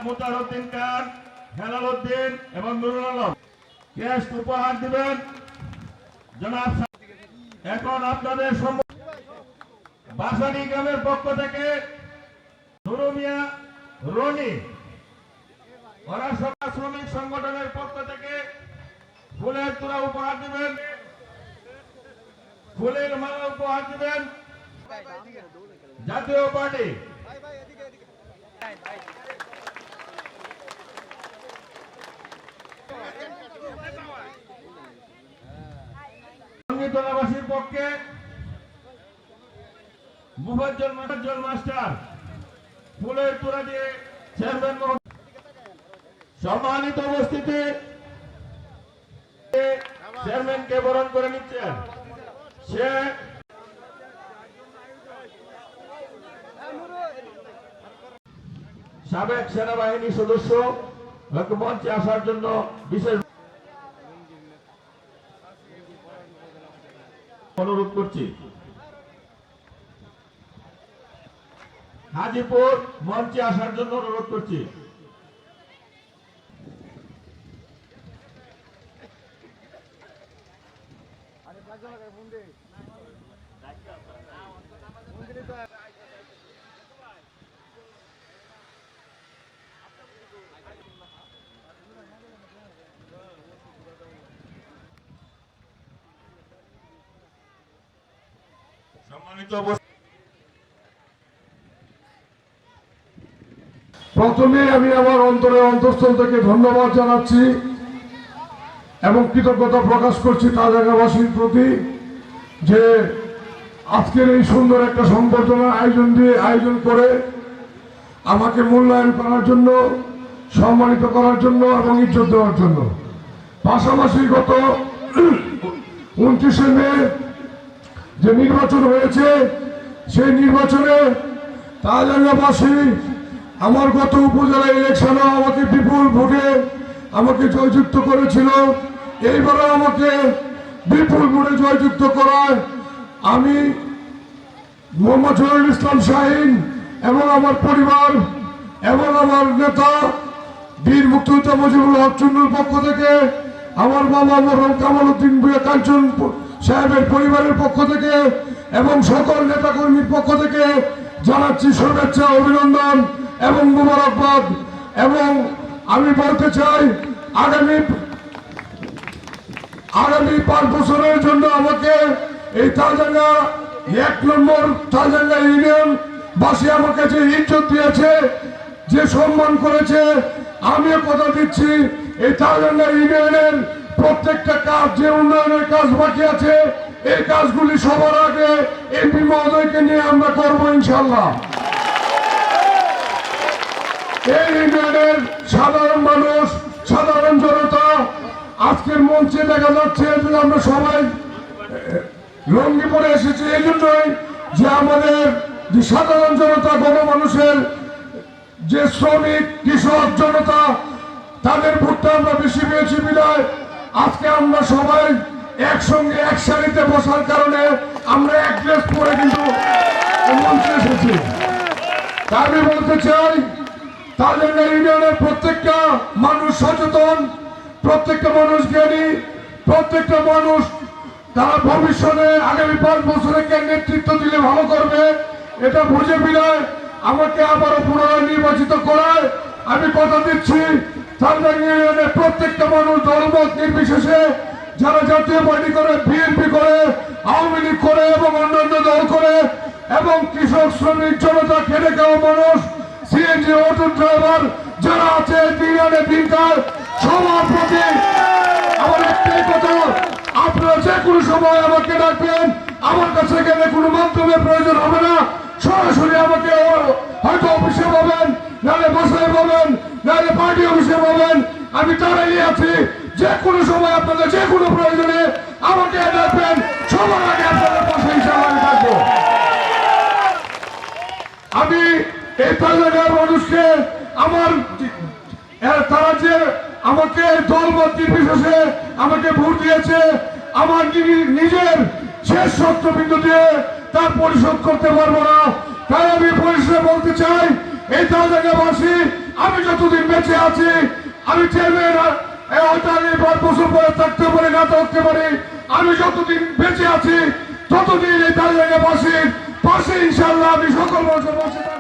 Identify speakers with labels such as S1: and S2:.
S1: মুতারউদ্দিন খান, হেলালউদ্দিন এবং নুরুল আলম ক্যাশ উপহার দিবেন। জনাব এখন আপনাদের বাসানি গ্রামের পক্ষ থেকে নুরু মিয়া রনি, ওরা সভা শ্রমিক সংগঠনের পক্ষ থেকে ফুলের তোড়া উপহার দিবেন, ফুলের মালা উপহার দিবেন। জাতীয় পার্টি সঙ্গীতলাবাসীর পক্ষে মুফাজ্জল মাস্টার ফুলের তোড়া দিয়ে চেয়ারম্যান সম্মানিত উপস্থিতি চেয়ারম্যানকে বরণ করে নিচ্ছেন। সে সাবেক সেনাবাহিনী সদস্য মঞ্চে আসার জন্য বিশেষ অনুরোধ করছি। হাজিপুর মঞ্চে আসার জন্য অনুরোধ করছি।
S2: প্রথমে আমি আমার অন্তঃস্থল থেকে ধন্যবাদ জানাচ্ছি এবং কৃতজ্ঞতা প্রকাশ করছি তাজাগাবাসীর প্রতি যে আজকের এই সুন্দর একটা সংবর্ধনা আয়োজন করে আমাকে মূল্যায়ন করার জন্য, সম্মানিত করার জন্য এবং ইজ্জত দেওয়ার জন্য। পাশাপাশি গত 29শে মে যে নির্বাচন হয়েছে সেই নির্বাচনে তাজাগাবাসী আমার গত উপজেলা ইলেকশনে আমাকে বিপুল ভোটে আমাকে জয়যুক্ত করেছিল। এইবারও আমাকে বিপুল ভোটে জয়যুক্ত করায় আমি মোহাম্মদ জহিরুল ইসলাম শাহীন এবং আমার পরিবার এবং আমার নেতা বীর মুক্তিযোদ্ধা মুজিবুল হক চুন্নুর পক্ষ থেকে, আমার বাবা মরহুম কামাল উদ্দিন ভূঁইয়া কাঞ্চন সাহেবের পরিবারের পক্ষ থেকে এবং সকল নেতাকর্মীর পক্ষ থেকে জানাচ্ছি শুভেচ্ছা, অভিনন্দন এবং মুবারকবাদ। এবং আমি বলতে চাই আগামী 5 বছরের জন্য আমাকে এই তালডাঙ্গা 1 নম্বর তালডাঙ্গা ইউনিয়ন বাসী আমাকে যে ইজ্জত দিয়েছে, যে সম্মান করেছে, আমিও কথা দিচ্ছি এই তালডাঙ্গা ইউনিয়নের প্রত্যেকটা কাজ, যে উন্নয়নের কাজ বাকি আছে, এই কাজগুলি সবার আগে এমপি মহোদয়কে নিয়ে আমরা করবো ইনশাল্লাহ। এই ইউনিয়নের সাধারণ মানুষ, সাধারণ জনতা আজকের মঞ্চে দেখা যাচ্ছে যে আমরা সবাই লঙ্গি পরে এসেছি এই জন্যই যে আমাদের যে সাধারণ জনতা, গণমানুষের যে শ্রমিক কৃষক জনতা, তাদের ভোটটা আমরা বেশি পেয়েছি বিদায় আজকে আমরা সবাই একসঙ্গে এক সারিতে বসার কারণে আমরা এক ড্রেস পরে কিন্তু মঞ্চে এসেছি। তাই আমি বলতে চাই তালডাঙ্গা ইউনিয়নের প্রত্যেকটা মানুষ সচেতন, প্রত্যেকটা মানুষ জ্ঞানী, প্রত্যেকটা মানুষ তারা ভবিষ্যতে আগামী 5 বছরে কে নেতৃত্ব দিলে ভালো করবে এটা বুঝে বিদায় আমাকে আবারও পুনরায় নির্বাচিত করায় আমি কথা দিচ্ছি। তালডাঙ্গা ইউনিয়নের প্রত্যেকটা মানুষ দলমত নির্বিশেষে, যারা জাতীয় পার্টি করে, বিএনপি করে, আওয়ামী লীগ করে এবং অন্যান্য দল করে এবং কৃষক শ্রমিক জনতা, খেটে খাওয়া মানুষ, সিএনজি অটো ড্রাইভার যারা আছে ইউনিয়নে দিনকার, সবার প্রতি আমার একটাই কথা, আপনারা যে কোনো সময় আমাকে ডাকবেন। আমার কাছে গেলে কোনো মাধ্যমের প্রয়োজন হবে না, সরাসরি আমাকে হয়তো অফিসে পাবেন, নাহলে বাসায় পাবেন, নাহলে পার্টি অফিসে পাবেন। আমি দাঁড়িয়ে আছি, যে কোনো সময় আপনাদের যে কোনো প্রয়োজনে আমাকে ডাকবেন, সবার আগে আপনাদের পাশে হিসাবে আমি থাকবো। আমি এই তালডাঙ্গার মানুষকে আমার তারা যে আমাকে দলমত নির্বিশেষে আমাকে ভোট দিয়েছে, আমার নিজের শেষ শর্তবিন্দু দিয়ে তার পরিশোধ করতে পারবো না। তাই আমি পরিশেষে বলতে চাই, এই তালডাঙ্গাবাসী, আমি যতদিন বেঁচে আছি, আমি চেয়ারম্যান 5 বছর পরে থাকতে পারি, না থাকতে পারি, আমি যতদিন বেঁচে আছি ততদিন এই তালডাঙ্গাবাসীর পাশে ইনশাআল্লাহ আমি সকল মানুষের পাশে